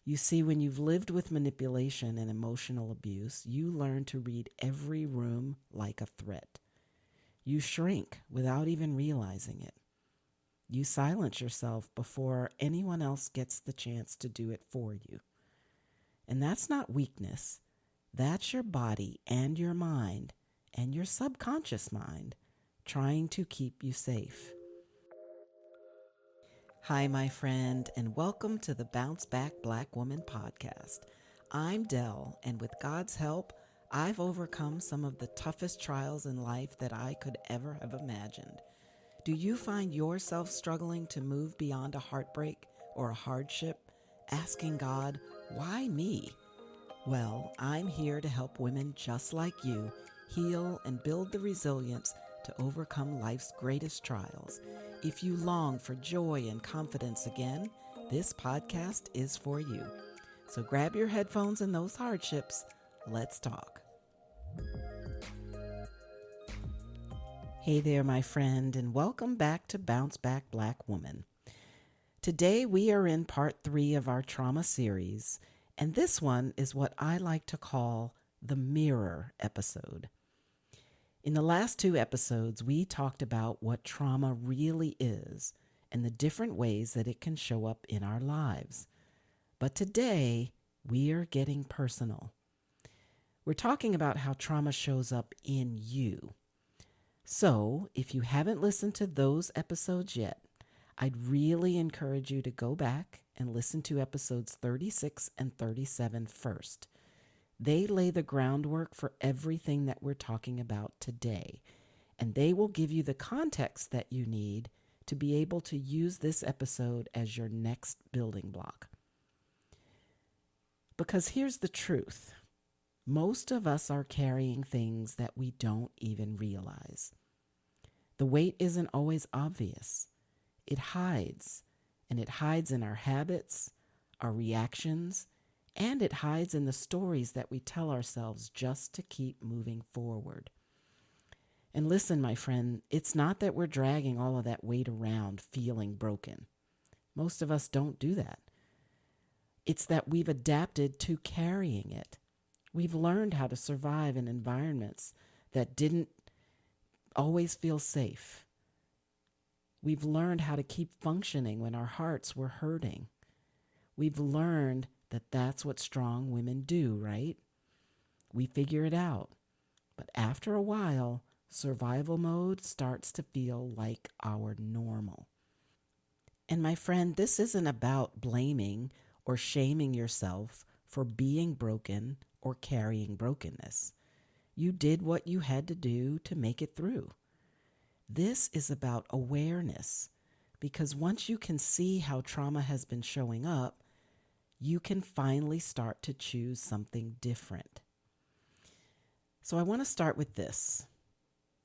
You see, when you've lived with manipulation and emotional abuse, you learn to read every room like a threat. You shrink without even realizing it. You silence yourself before anyone else gets the chance to do it for you. And that's not weakness. That's your body and your mind and your subconscious mind trying to keep you safe. Hi, my friend, and welcome to the Bounce Back Black Woman podcast. I'm Dell, and with God's help, I've overcome some of the toughest trials in life that I could ever have imagined. Do you find yourself struggling to move beyond a heartbreak or a hardship, asking God, why me? Well, I'm here to help women just like you heal and build the resilience to overcome life's greatest trials. If you long for joy and confidence again, this podcast is for you. So grab your headphones and those hardships. Let's talk. Hey there, my friend, and welcome back to Bounce Back Black Woman. Today we are in part 3 of our trauma series, and this one is what I like to call the mirror episode. In the last 2 episodes, we talked about what trauma really is and the different ways that it can show up in our lives. But today, we are getting personal. We're talking about how trauma shows up in you. So, if you haven't listened to those episodes yet, I'd really encourage you to go back and listen to episodes 36 and 37 first. They lay the groundwork for everything that we're talking about today, and they will give you the context that you need to be able to use this episode as your next building block. Because here's the truth. Most of us are carrying things that we don't even realize. The weight isn't always obvious. It hides, and it hides in our habits, our reactions, and it hides in the stories that we tell ourselves just to keep moving forward. And listen, my friend, it's not that we're dragging all of that weight around feeling broken. Most of us don't do that. It's that we've adapted to carrying it. We've learned how to survive in environments that didn't always feel safe. We've learned how to keep functioning when our hearts were hurting. We've learned that that's what strong women do, right? We figure it out. But after a while, survival mode starts to feel like our normal. And my friend, this isn't about blaming or shaming yourself for being broken or carrying brokenness. You did what you had to do to make it through. This is about awareness, because once you can see how trauma has been showing up, you can finally start to choose something different. So I want to start with this.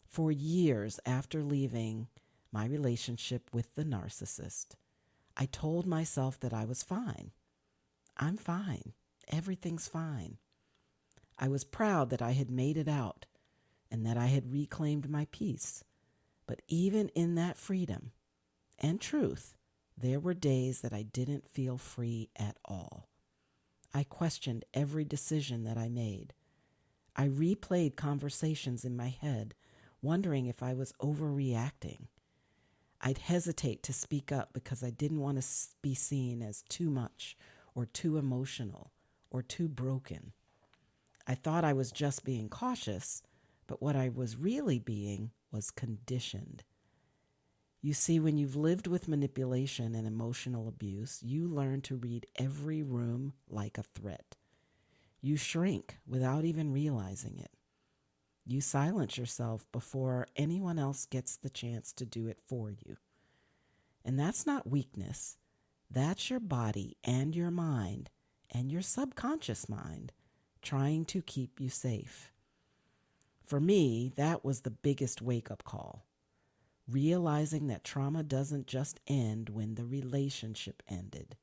For years after leaving my relationship with the narcissist, I told myself that I was fine. I'm fine. Everything's fine. I was proud that I had made it out and that I had reclaimed my peace. But even in that freedom and truth, there were days that I didn't feel free at all. I questioned every decision that I made. I replayed conversations in my head, wondering if I was overreacting. I'd hesitate to speak up because I didn't want to be seen as too much or too emotional or too broken. I thought I was just being cautious, but what I was really being was conditioned. You see, when you've lived with manipulation and emotional abuse, you learn to read every room like a threat. You shrink without even realizing it. You silence yourself before anyone else gets the chance to do it for you. And that's not weakness. That's your body and your mind and your subconscious mind trying to keep you safe. For me, that was the biggest wake-up call. Realizing that trauma doesn't just end when the relationship ended.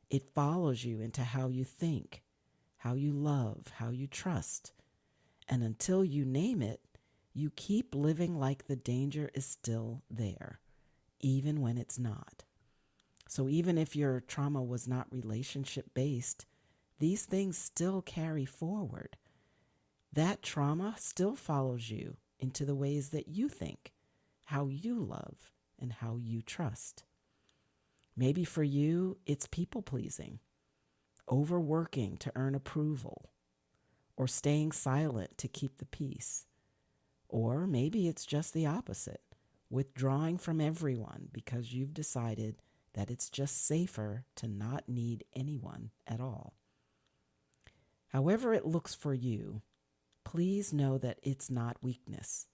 It follows you into how you think, how you love, how you trust. And until you name it, you keep living like the danger is still there, even when it's not. So even if your trauma was not relationship based, these things still carry forward. That trauma still follows you into the ways that you think, how you love, and how you trust. Maybe for you, it's people pleasing, overworking to earn approval, or staying silent to keep the peace. Or maybe it's just the opposite, withdrawing from everyone because you've decided that it's just safer to not need anyone at all. However it looks for you, please know that it's not weakness.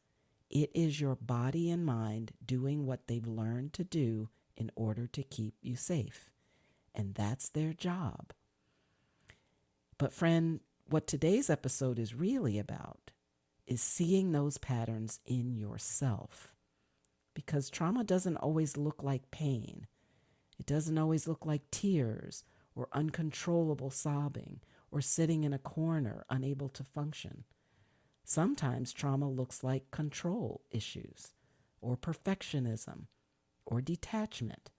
It is your body and mind doing what they've learned to do in order to keep you safe. And that's their job. But friend, what today's episode is really about is seeing those patterns in yourself. Because trauma doesn't always look like pain. It doesn't always look like tears or uncontrollable sobbing or sitting in a corner unable to function. Sometimes trauma looks like control issues or perfectionism or detachment.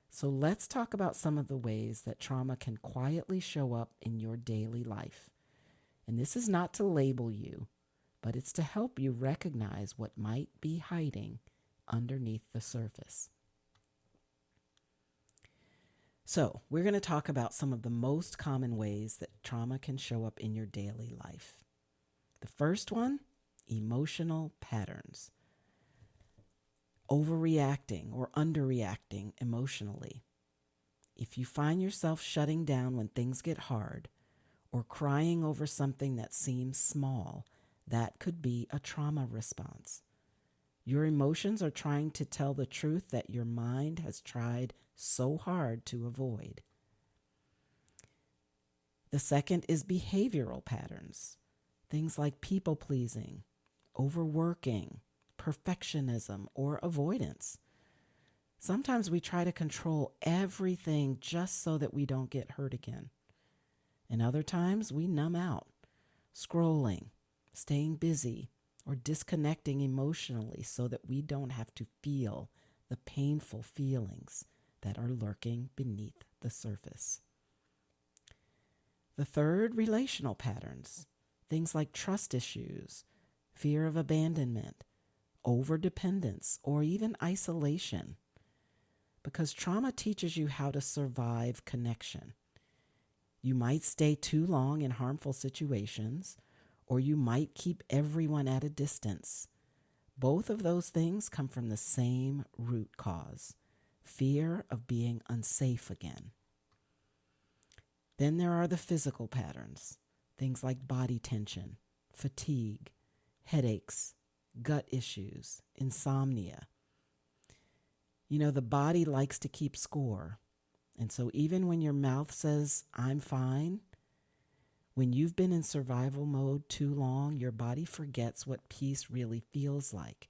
So let's talk about some of the ways that trauma can quietly show up in your daily life. And this is not to label you, but it's to help you recognize what might be hiding underneath the surface. So we're going to talk about some of the most common ways that trauma can show up in your daily life. The first one, emotional patterns. Overreacting or underreacting emotionally. If you find yourself shutting down when things get hard or crying over something that seems small, that could be a trauma response. Your emotions are trying to tell the truth that your mind has tried so hard to avoid. The second is behavioral patterns. Things like people pleasing, overworking, perfectionism, or avoidance. Sometimes we try to control everything just so that we don't get hurt again. And other times we numb out, scrolling, staying busy, or disconnecting emotionally so that we don't have to feel the painful feelings that are lurking beneath the surface. The third, relational patterns. Things like trust issues, fear of abandonment, overdependence, or even isolation. Because trauma teaches you how to survive connection. You might stay too long in harmful situations, or you might keep everyone at a distance. Both of those things come from the same root cause, fear of being unsafe again. Then there are the physical patterns, things like body tension, fatigue, headaches, gut issues, insomnia. You know, the body likes to keep score. And so even when your mouth says, "I'm fine," when you've been in survival mode too long, your body forgets what peace really feels like.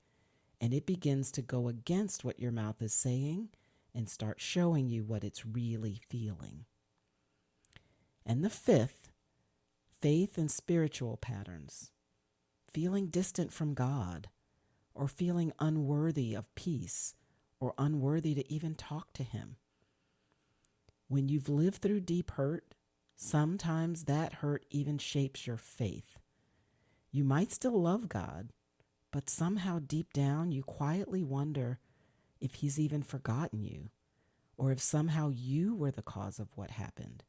And it begins to go against what your mouth is saying and start showing you what it's really feeling. And the fifth, faith and spiritual patterns. Feeling distant from God, or feeling unworthy of peace, or unworthy to even talk to Him. When you've lived through deep hurt, sometimes that hurt even shapes your faith. You might still love God, but somehow deep down you quietly wonder if He's even forgotten you, or if somehow you were the cause of what happened.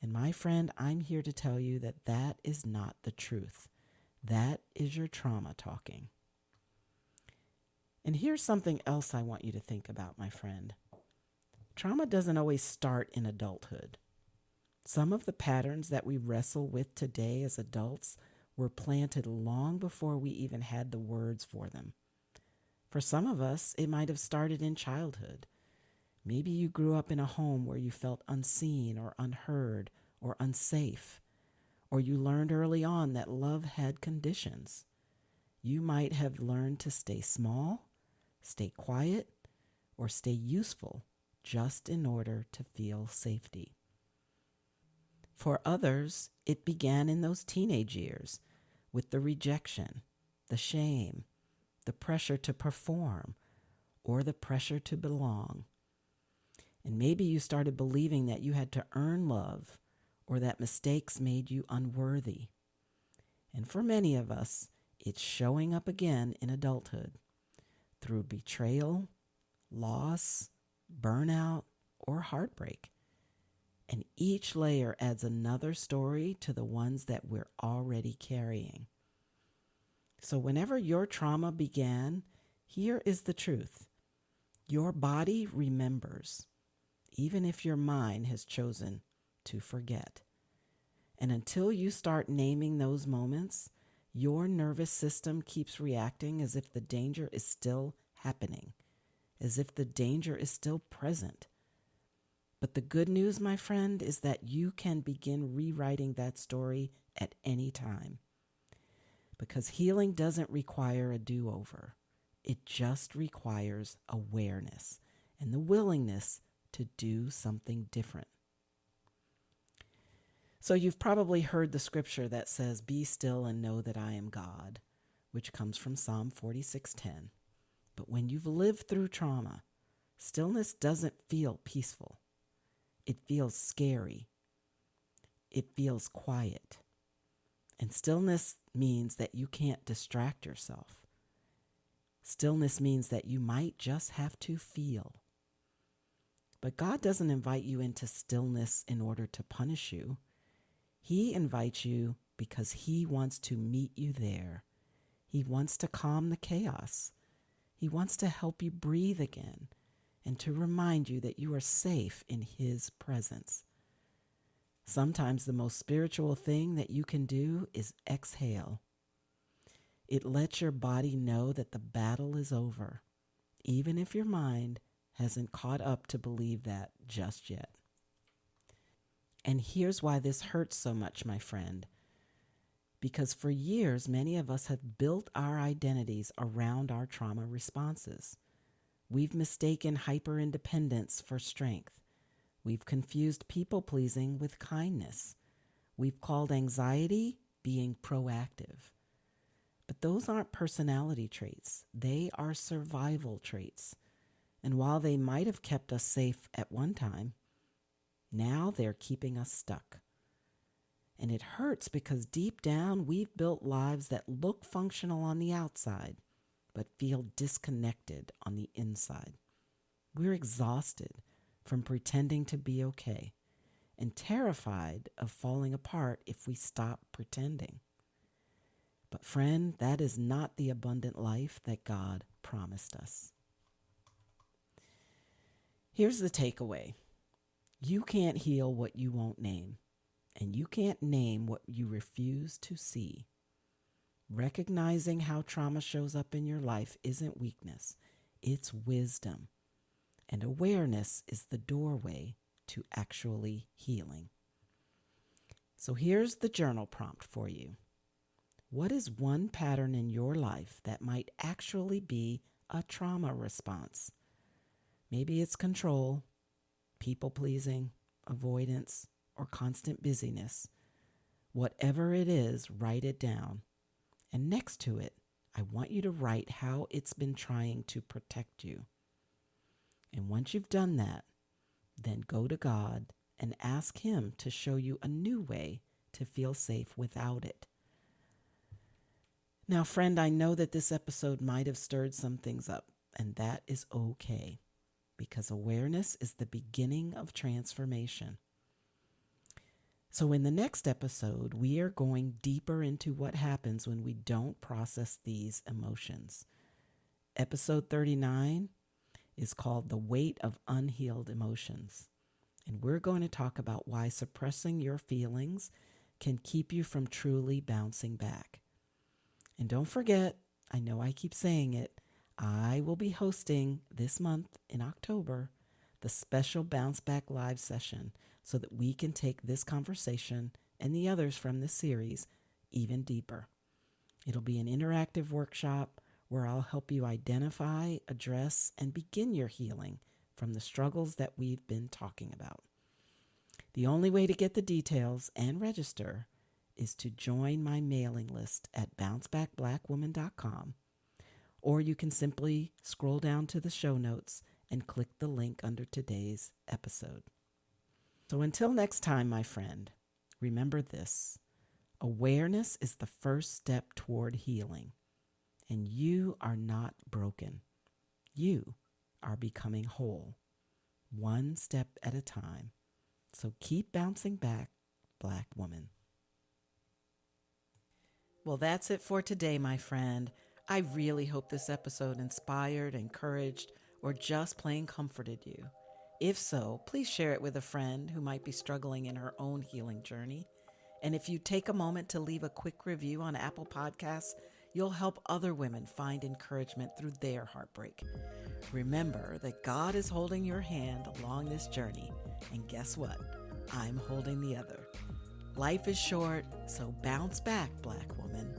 And my friend, I'm here to tell you that that is not the truth. That is your trauma talking. And here's something else I want you to think about, my friend. Trauma doesn't always start in adulthood. Some of the patterns that we wrestle with today as adults were planted long before we even had the words for them. For some of us, it might have started in childhood. Maybe you grew up in a home where you felt unseen or unheard or unsafe, or you learned early on that love had conditions. You might have learned to stay small, stay quiet, or stay useful just in order to feel safety. For others, it began in those teenage years with the rejection, the shame, the pressure to perform, or the pressure to belong. And maybe you started believing that you had to earn love or that mistakes made you unworthy. And for many of us, it's showing up again in adulthood through betrayal, loss, burnout, or heartbreak. And each layer adds another story to the ones that we're already carrying. So whenever your trauma began, here is the truth. Your body remembers, even if your mind has chosen to forget. And until you start naming those moments, your nervous system keeps reacting as if the danger is still happening, as if the danger is still present. But the good news, my friend, is that you can begin rewriting that story at any time. Because healing doesn't require a do-over. It just requires awareness and the willingness to do something different. So you've probably heard the scripture that says, "Be still and know that I am God," which comes from Psalm 46:10. But when you've lived through trauma, stillness doesn't feel peaceful. It feels scary. It feels quiet. And stillness means that you can't distract yourself. Stillness means that you might just have to feel. But God doesn't invite you into stillness in order to punish you. He invites you because He wants to meet you there. He wants to calm the chaos. He wants to help you breathe again and to remind you that you are safe in His presence. Sometimes the most spiritual thing that you can do is exhale. It lets your body know that the battle is over, even if your mind hasn't caught up to believe that just yet. And here's why this hurts so much, my friend. Because for years, many of us have built our identities around our trauma responses. We've mistaken hyper-independence for strength. We've confused people-pleasing with kindness. We've called anxiety being proactive. But those aren't personality traits. They are survival traits. And while they might have kept us safe at one time, now they're keeping us stuck. And it hurts because deep down we've built lives that look functional on the outside, but feel disconnected on the inside. We're exhausted from pretending to be okay and terrified of falling apart if we stop pretending. But friend, that is not the abundant life that God promised us. Here's the takeaway. You can't heal what you won't name, and you can't name what you refuse to see. Recognizing how trauma shows up in your life isn't weakness, it's wisdom. And awareness is the doorway to actually healing. So here's the journal prompt for you. What is one pattern in your life that might actually be a trauma response? Maybe it's control, people-pleasing, avoidance, or constant busyness. Whatever it is, write it down. And next to it, I want you to write how it's been trying to protect you. And once you've done that, then go to God and ask Him to show you a new way to feel safe without it. Now, friend, I know that this episode might have stirred some things up, and that is okay, because awareness is the beginning of transformation. So in the next episode, we are going deeper into what happens when we don't process these emotions. Episode 39 is called The Weight of Unhealed Emotions. And we're going to talk about why suppressing your feelings can keep you from truly bouncing back. And don't forget, I know I keep saying it, I will be hosting this month in October the special Bounce Back Live session so that we can take this conversation and the others from this series even deeper. It'll be an interactive workshop where I'll help you identify, address, and begin your healing from the struggles that we've been talking about. The only way to get the details and register is to join my mailing list at bouncebackblackwoman.com, or you can simply scroll down to the show notes and click the link under today's episode. So until next time, my friend, remember this: awareness is the first step toward healing, and you are not broken. You are becoming whole, one step at a time. So keep bouncing back, Black woman. Well, that's it for today, my friend. I really hope this episode inspired, encouraged, or just plain comforted you. If so, please share it with a friend who might be struggling in her own healing journey. And if you take a moment to leave a quick review on Apple Podcasts, you'll help other women find encouragement through their heartbreak. Remember that God is holding your hand along this journey. And guess what? I'm holding the other. Life is short, so bounce back, Black woman.